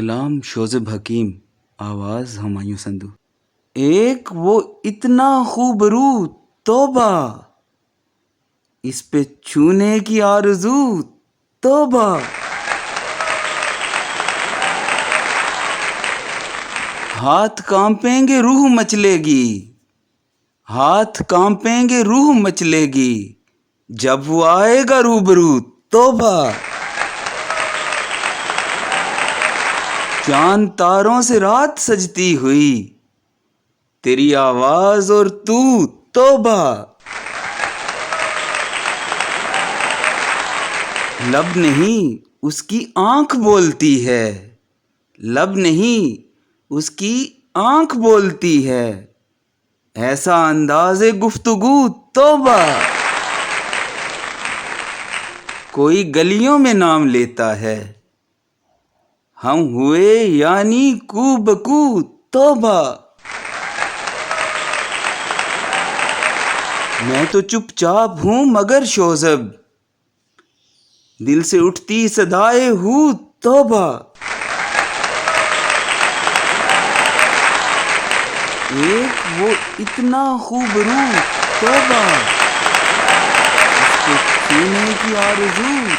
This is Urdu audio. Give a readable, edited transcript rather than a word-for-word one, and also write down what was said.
کلام شوذب حکیم، آواز ہمایوں سندھو۔ ایک وہ اتنا خوبرو توبہ، اس پہ چھونے کی آرزو توبہ۔ ہاتھ کانپیں گے روح مچلے گی، ہاتھ کانپیں گے روح مچلے گی، جب وہ آئے گا روبرو توبہ۔ چاند تاروں سے رات سجتی ہوئی، تیری آواز اور تو توبہ۔ لب نہیں اس کی آنکھ بولتی ہے، لب نہیں اس کی آنکھ بولتی ہے، ایسا انداز گفتگو توبہ۔ کوئی گلیوں میں نام لیتا ہے، ہم ہوئے یعنی کو بکو توبہ۔ میں تو چپ چاپ ہوں مگر شوذب، دل سے اٹھتی صدائے ہو توبہ۔ ایک وہ اتنا خوبرو توبہ، اس کو چھونے کی آرزو